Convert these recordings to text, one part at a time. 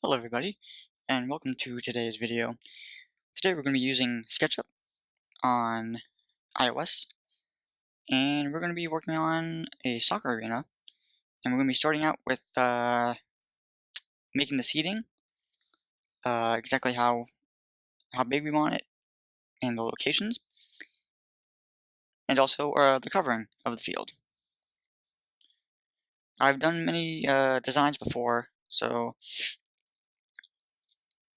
Hello everybody, and welcome to today's video. Today we're going to be using SketchUp on iOS, and we're going to be working on a soccer arena, and we're going to be starting out with making the seating, exactly how big we want it, and the locations, and also the covering of the field. I've done many designs before, so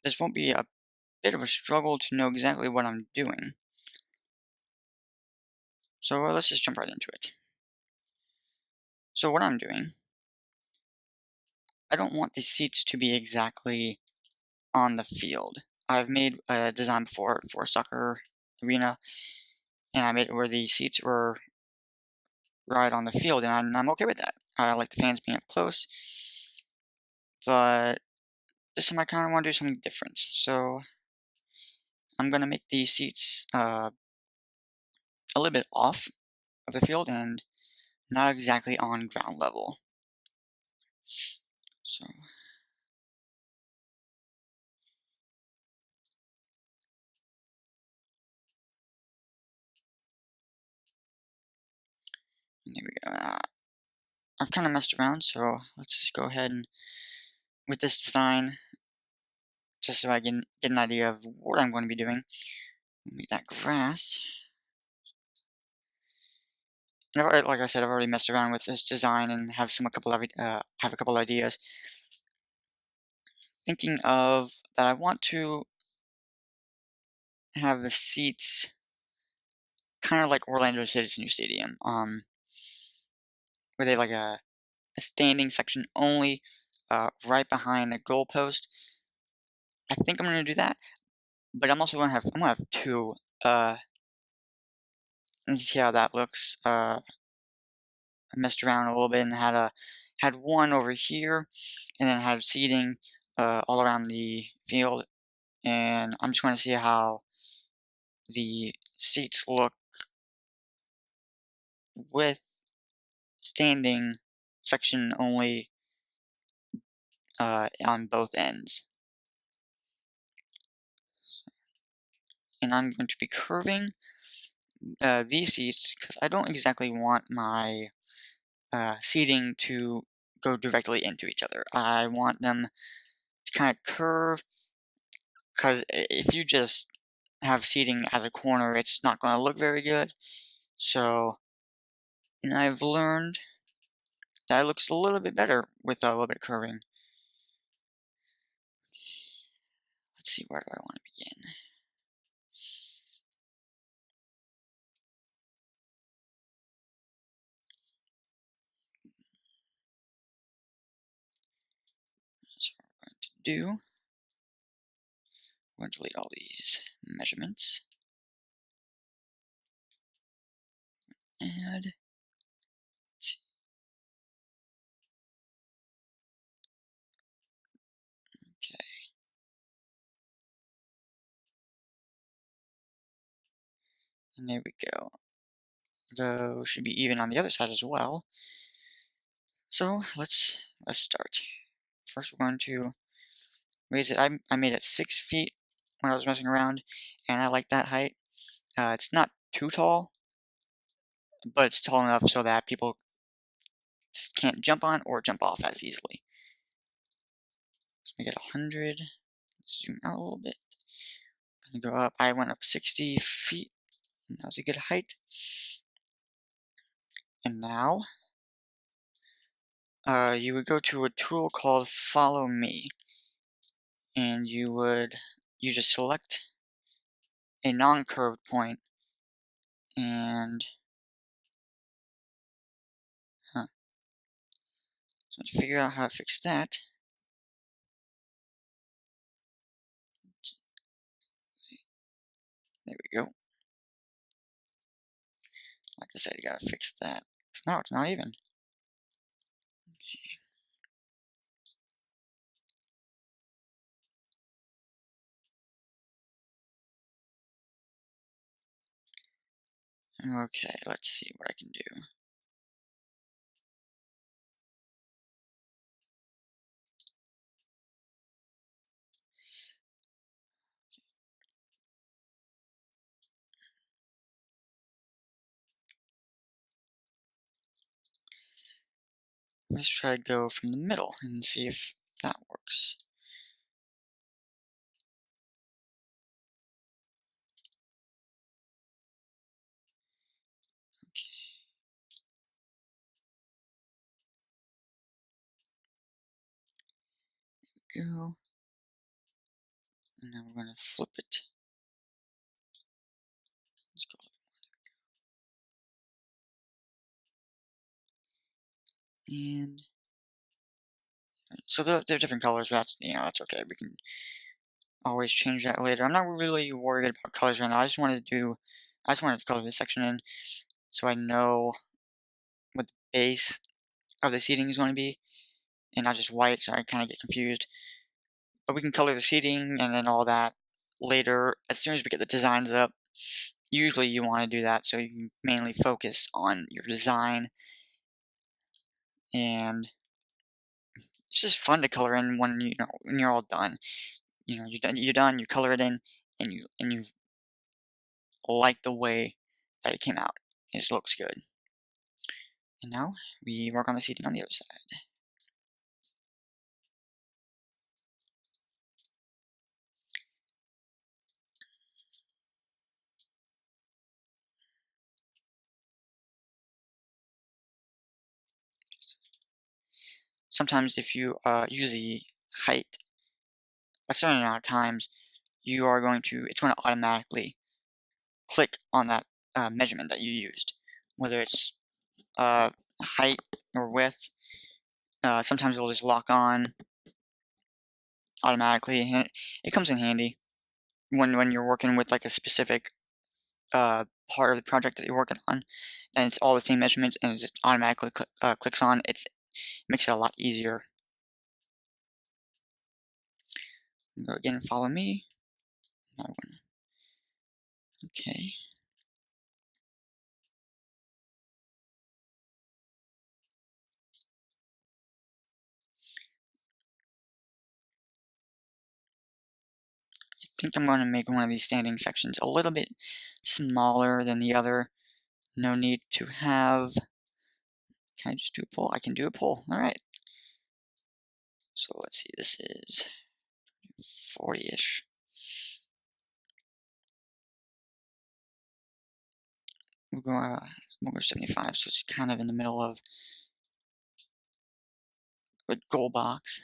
this won't be a bit of a struggle to know exactly what I'm doing. So let's just jump right into it. So what I'm doing, I don't want the seats to be exactly on the field. I've made a design before for a soccer arena, and I made it where the seats were right on the field, and I'm okay with that. I like the fans being up close, but this time I kind of want to do something different. So I'm going to make the seats a little bit off of the field and not exactly on ground level. So there we go. I've kind of messed around, so let's just go ahead and with this design, just so I can get an idea of what I'm going to be doing. Make that grass. And like I said, I've already messed around with this design and have a couple ideas. Thinking of that, I want to have the seats kind of like Orlando City's new stadium, where they have like a standing section only, right behind the goalpost. I think I'm gonna do that, but I'm gonna have two. And see how that looks. I messed around a little bit and had one over here, and then had seating all around the field. And I'm just going to see how the seats look with standing section only on both ends. And I'm going to be curving these seats because I don't exactly want my seating to go directly into each other. I want them to kind of curve because if you just have seating as a corner, it's not going to look very good. So, and I've learned that it looks a little bit better with a little bit of curving. Let's see, where do I want to begin? So what we're going to do, we're going to delete all these measurements. Add, okay, and there we go. Those should be even on the other side as well. So let's start. First, we're going to raise it. I made it 6 feet when I was messing around, and I like that height. It's not too tall, but it's tall enough so that people can't jump on or jump off as easily. Let's make it 100. Zoom out a little bit. And go up. I went up 60 feet, and that was a good height. And now, you would go to a tool called Follow Me, and you just select a non-curved point, and so to figure out how to fix that, there we go. Like I said, you gotta fix that. Cause now it's not even. Okay, let's see what I can do. Let's try to go from the middle and see if that works. Go. And now we're going to flip it. Let's go. And so they're different colors, but that's, that's okay. We can always change that later. I'm not really worried about colors right now. I just wanted to color this section in so I know what the base of the seating is going to be, and not just white, so I kind of get confused. But we can color the seating and then all that later as soon as we get the designs up. Usually you want to do that so you can mainly focus on your design, and it's just fun to color in when when you're all done. You're done, you color it in, and you like the way that it came out. It just looks good. And now we work on the seating on the other side. Sometimes if you use the height a certain amount of times, it's going to automatically click on that measurement that you used, whether it's height or width. Sometimes it will just lock on automatically, and it comes in handy when you're working with like a specific part of the project that you're working on, and it's all the same measurements, and it just automatically clicks on. It makes it a lot easier. Go again and follow me. Another one. Okay. I think I'm going to make one of these standing sections a little bit smaller than the other. No need to have. Can I just do a pull? I can do a pull. All right. So let's see. This is 40-ish. We'll go 75. So it's kind of in the middle of a goal box,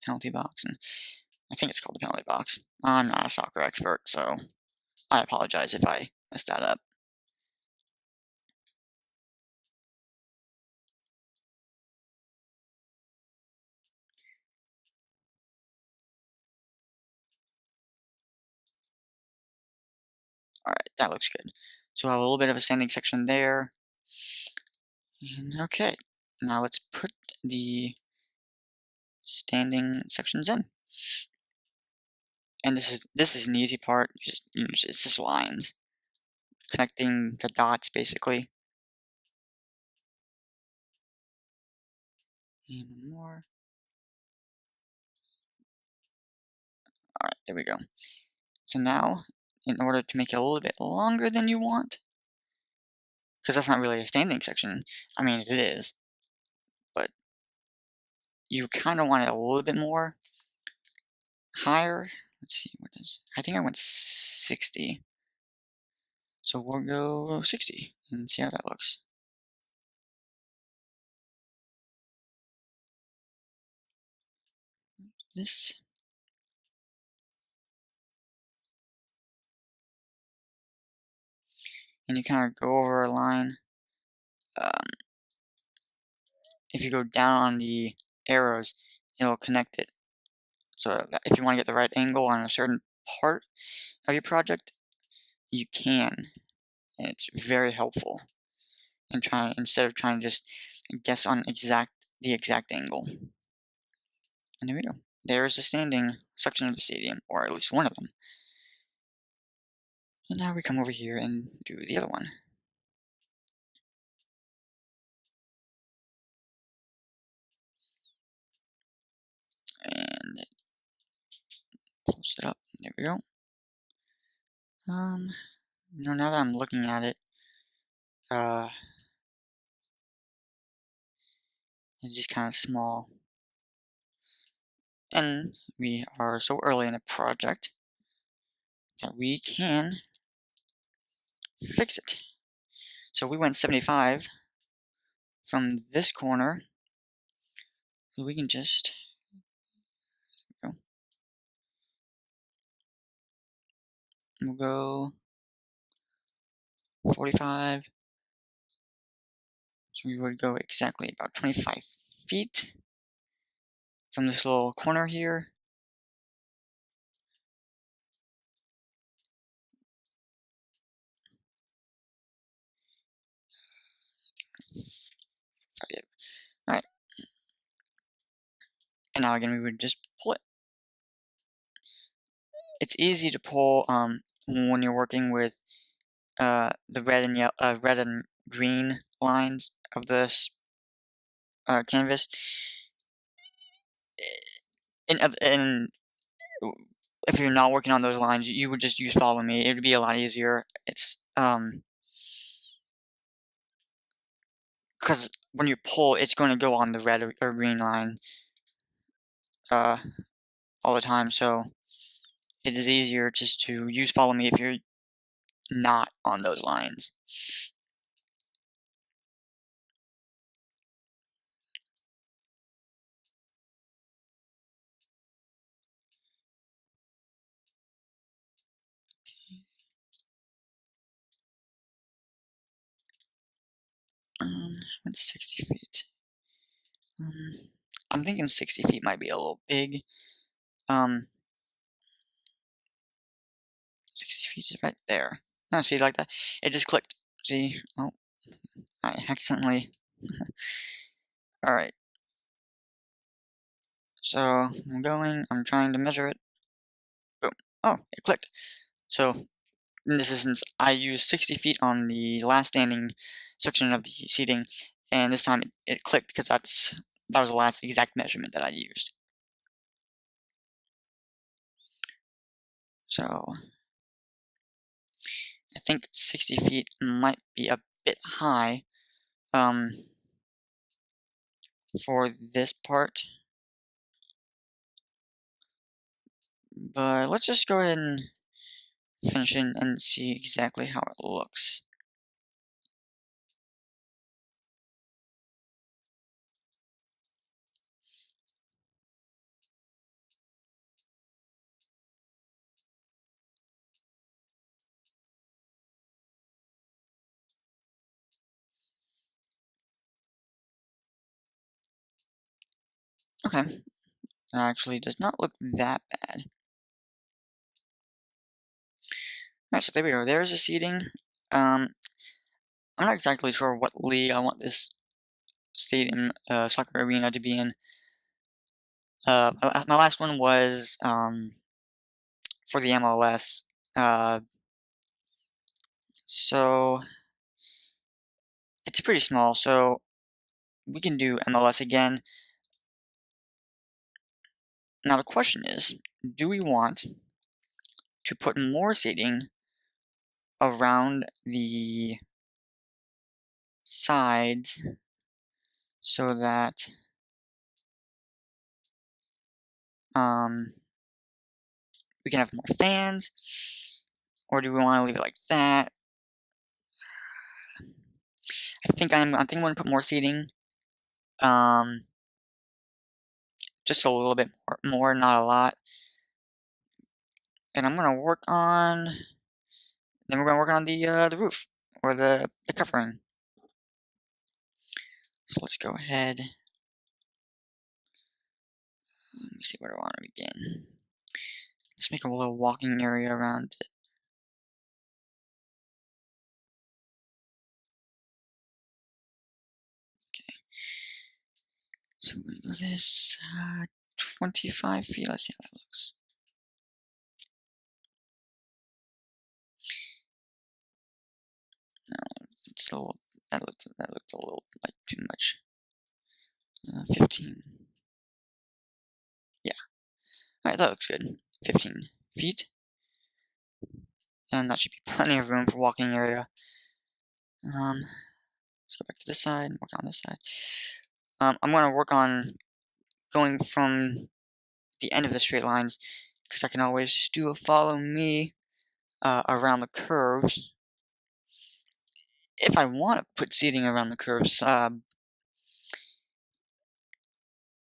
penalty box, and I think it's called the penalty box. I'm not a soccer expert, so I apologize if I messed that up. Alright, that looks good. So we'll have a little bit of a standing section there. And okay, now let's put the standing sections in. And this is an easy part. It's just lines connecting the dots basically. And one more. Alright, there we go. So now, in order to make it a little bit longer than you want, because that's not really a standing section. I mean, it is, but you kind of want it a little bit more higher. Let's see, I think I went 60. So we'll go 60 and see how that looks. This. And you kind of go over a line. If you go down on the arrows, it'll connect it. So that if you want to get the right angle on a certain part of your project, you can. And it's very helpful instead of trying to just guess on the exact angle. And there we go. There's the standing section of the stadium, or at least one of them. And now we come over here and do the other one. And close it up. There we go. Now that I'm looking at it, It's just kind of small. And we are so early in the project that we can fix it. So we went 75 from this corner, so we can just go. We'll go 45. So we would go exactly about 25 feet from this little corner here. Alright. And now again, we would just pull it. It's easy to pull when you're working with the red and green lines of this canvas. And if you're not working on those lines, you would just use follow me. It would be a lot easier. It's because when you pull, it's going to go on the red or green line all the time. So it is easier just to use follow me if you're not on those lines. What's 60 feet? I'm thinking 60 feet might be a little big. 60 feet is right there. No, see, like that. It just clicked. See? Oh, I accidentally. Alright. So, I'm trying to measure it. Boom. Oh, it clicked. So, in this instance, I used 60 feet on the last standing section of the seating, and this time it clicked because that was the last exact measurement that I used. So, I think 60 feet might be a bit high for this part. But let's just go ahead and finish it and see exactly how it looks. Okay, that actually does not look that bad. Alright, so there we go. There's the seating. I'm not exactly sure what league I want this stadium, soccer arena to be in. My last one was for the MLS. Uh, so it's pretty small. So we can do MLS again. Now the question is, do we want to put more seating around the sides so that we can have more fans, or do we want to leave it like that? I think I'm going to put more seating, just a little bit more, not a lot. And I'm going to work on, then we're going to work on the roof or the covering. So let's go ahead. Let me see where I want to begin. Let's make a little walking area around it. Okay. So we're going to do this 25 feet. Let's see how that looks. No, it's a little, that looked a little like too much. 15. Yeah. Alright, that looks good. 15 feet. And that should be plenty of room for walking area. Let's go back to this side and work on this side. I'm going to work on going from the end of the straight lines, because I can always do a follow me around the curves. If I want to put seating around the curves,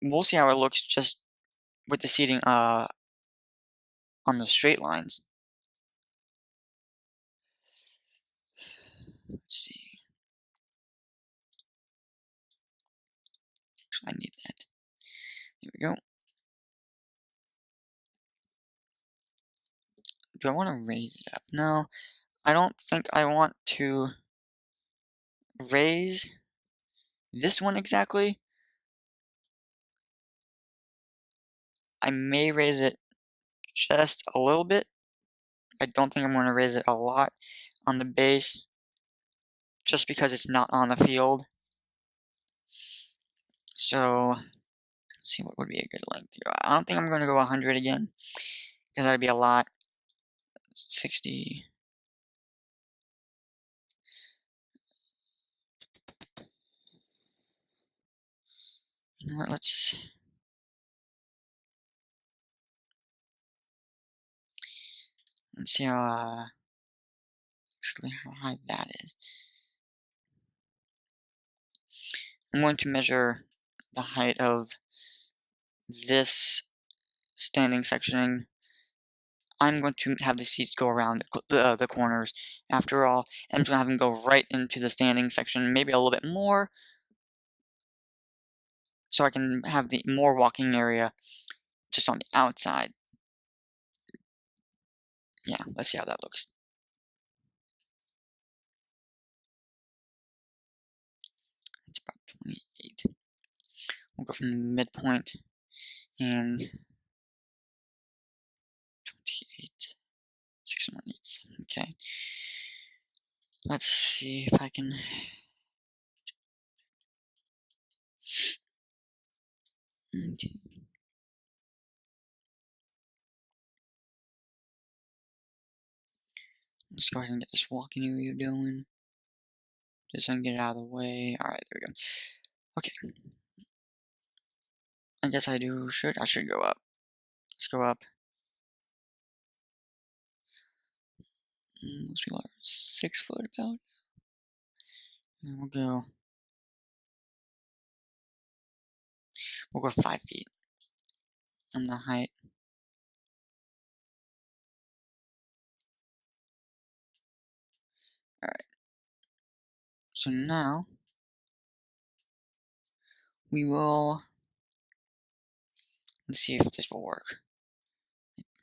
we'll see how it looks just with the seating on the straight lines. Let's see. Actually, I need that. There we go. Do I want to raise it up? No, I don't think I want to raise this one exactly. I may raise it just a little bit. I don't think I'm going to raise it a lot on the base, just because it's not on the field. So, let's see what would be a good length here. I don't think I'm going to go 100 again, because that'd be a lot. 60. You know what, let's see how high that is. I'm going to measure the height of this standing sectioning. I'm going to have the seats go around the corners. After all, I'm just going to have them go right into the standing section, maybe a little bit more, so I can have the more walking area just on the outside. Yeah, let's see how that looks. It's about 28. We'll go from the midpoint and 28, 6 1/8. Okay. Let's see if I can. Okay. Let's go ahead and get this walking area going. Just so I can get it out of the way. Alright, there we go. Okay. I guess I should go up. Let's go up. Most people are 6 foot about. And we'll go 5 feet on the height. Alright. So now we will, let's see if this will work.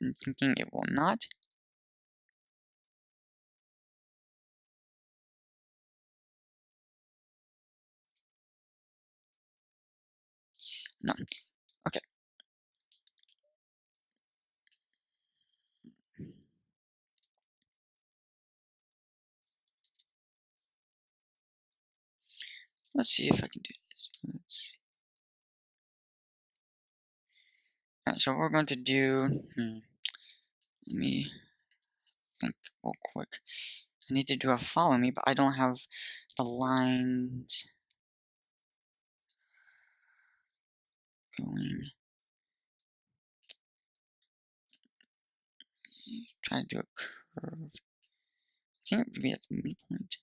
I'm thinking it will not. No. Okay. Let's see if I can do this. Let's see. Alright, so what we're going to do, let me think real quick. I need to do a follow me, but I don't have the lines going. Try to do a curve. I think it would be at the midpoint.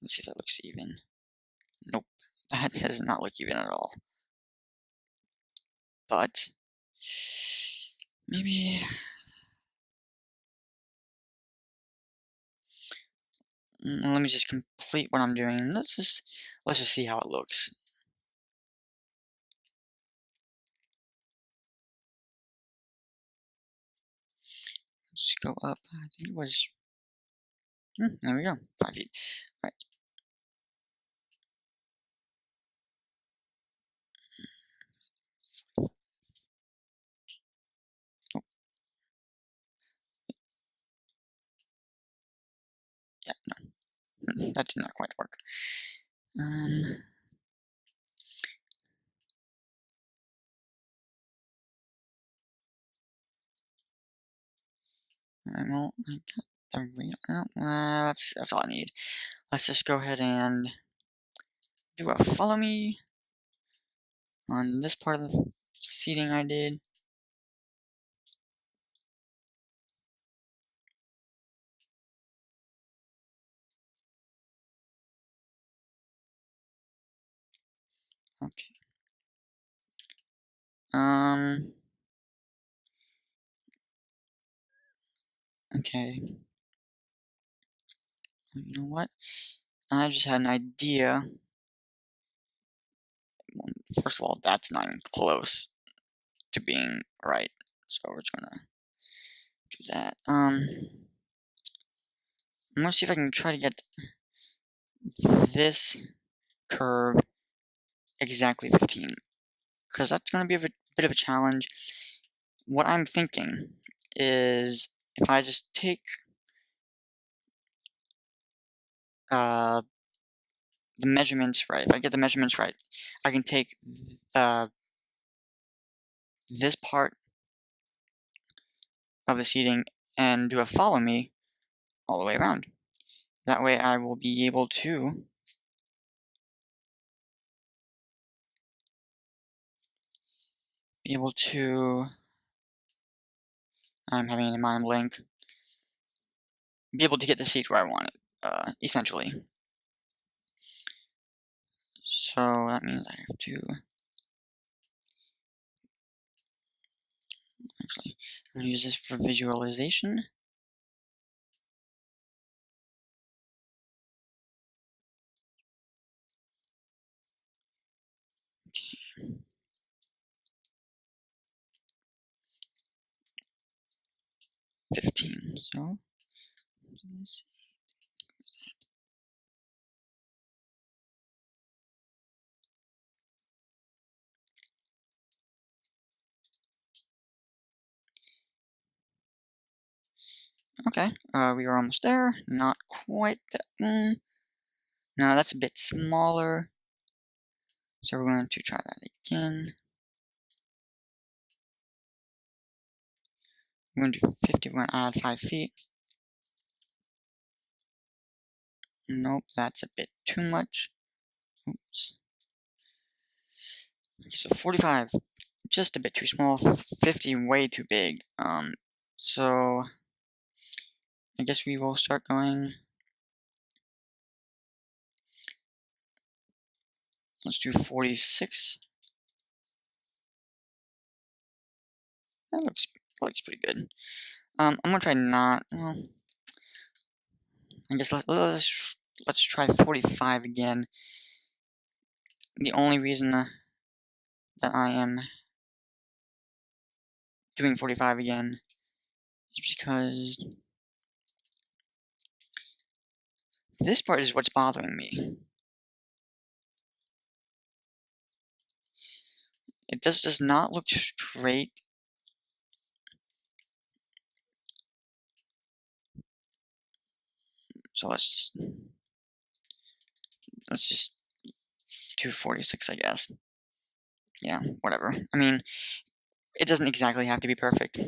Let's see if that looks even. Nope, that does not look even at all. But maybe let me just complete what I'm doing. Let's just see how it looks. Let's go up. I think it was. There we go. 5 feet. All right. Oh, yeah, no, that did not quite work. Well, I got That's all I need. Let's just go ahead and do a follow me on this part of the seating I did. Okay. Okay. You know what? I just had an idea. First of all, that's not even close to being right. So we're just gonna do that. I'm gonna see if I can try to get this curve exactly 15, because that's gonna be a bit of a challenge. What I'm thinking is if I just take the measurements right, if I get the measurements right, I can take this part of the seating and do a follow me all the way around. That way I will be able to I'm having a mind blank, be able to get the seat where I want it, essentially. So that means I have to, actually, I'm going to use this for visualization. Okay. 15, so, let's see. Okay, we are almost there, not quite that, no, that's a bit smaller, so we're going to try that again. We're going to do 50, we're going to add 5 feet. Nope, that's a bit too much. Oops. Okay, so 45, just a bit too small. 50, way too big. So I guess we will start going. Let's do 46. That looks pretty good. I'm gonna try not. Well, I guess let's try 45 again. The only reason that I am doing 45 again is because this part is what's bothering me. It does not look straight. So let's just do 46, I guess. Yeah, whatever. I mean, it doesn't exactly have to be perfect.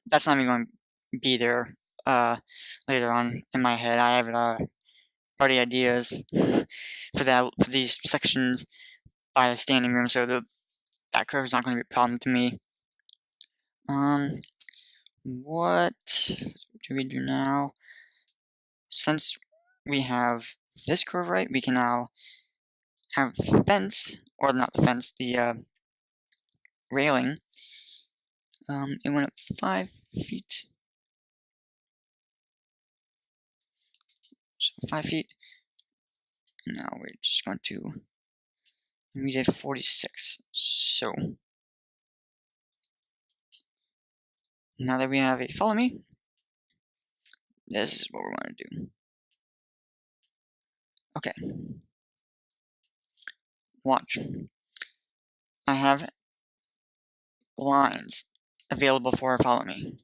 That's not even going to be there later on in my head. I have already ideas for these sections by the standing room, so that curve is not going to be a problem to me. What do we do now? Since we have this curve right, we can now have the fence, or not the fence, the railing. It went up 5 feet. So 5 feet. Now we're just going to. We did 46. So now that we have a follow me, this is what we're going to do. Okay. Watch. I have lines available for a follow me.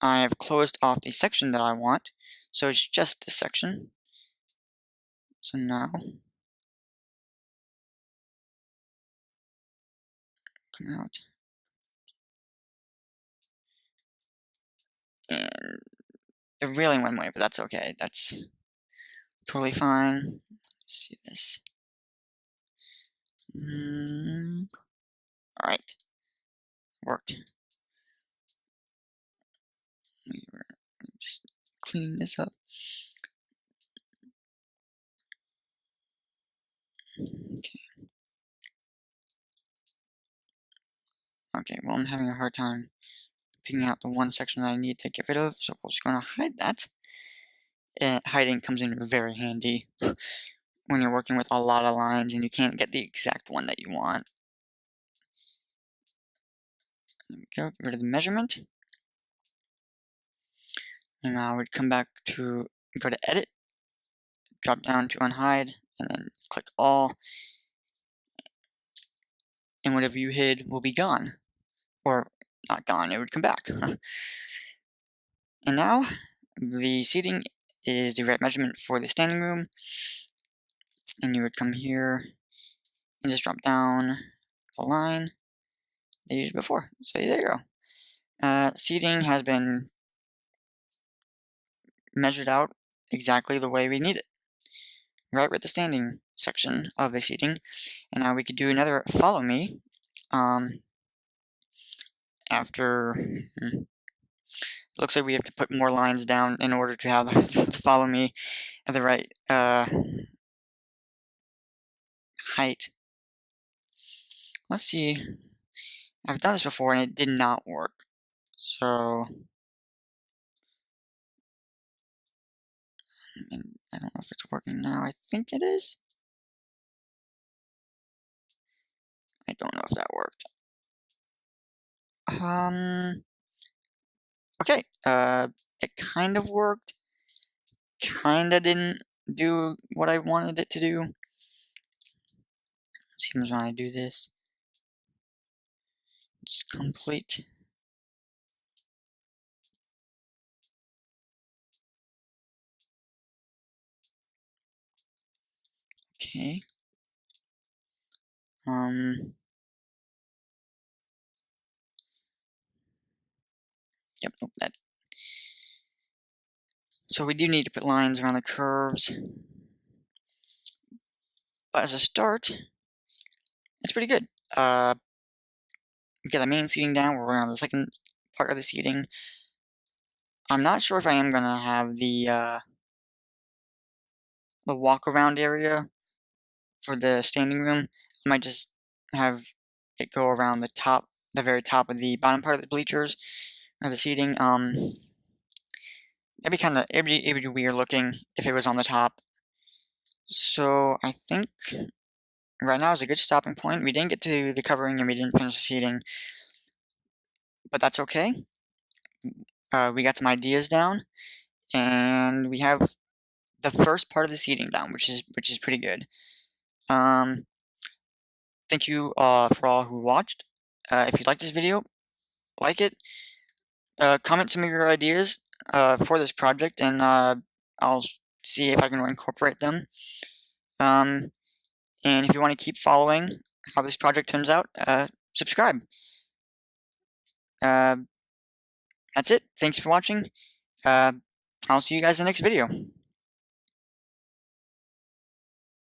I have closed off the section that I want, so it's just this section. So now, come out. And It really went away, but that's okay. That's totally fine. Let's see this. Alright. Worked. Just clean this up. Okay. Okay, well, I'm having a hard time picking out the one section that I need to get rid of, so we're just going to hide that. And hiding comes in very handy when you're working with a lot of lines and you can't get the exact one that you want. There we go, get rid of the measurement. And now we'd come back to, go to Edit, drop down to Unhide, and then click All. And whatever you hid will be gone. Or not gone, it would come back. And now, the seating is the right measurement for the standing room. And you would come here and just drop down the line that you used before. So there you go. Seating has been measured out exactly the way we need it. Right with the standing section of the seating. And now we could do another follow me. After... looks like we have to put more lines down in order to have the follow me at the right height. Let's see. I've done this before and it did not work. So and I don't know if it's working now. I think it is. I don't know if that worked. Okay. It kind of worked. Kinda didn't do what I wanted it to do. Seems when I do this, it's complete. Okay. Yep, nope, that. So we do need to put lines around the curves. But as a start, it's pretty good. Get the main seating down, we're on the second part of the seating. I'm not sure if I am gonna have the walk around area for the standing room. I might just have it go around the top, the very top of the bottom part of the bleachers or the seating. It'd be weird looking if it was on the top. So I think right now is a good stopping point. We didn't get to the covering and we didn't finish the seating, but that's okay. We got some ideas down, and we have the first part of the seating down, which is pretty good. Thank you for all who watched. If you like this video, like it. Comment some of your ideas for this project, and I'll see if I can incorporate them. And if you want to keep following how this project turns out, subscribe. That's it. Thanks for watching. I'll see you guys in the next video.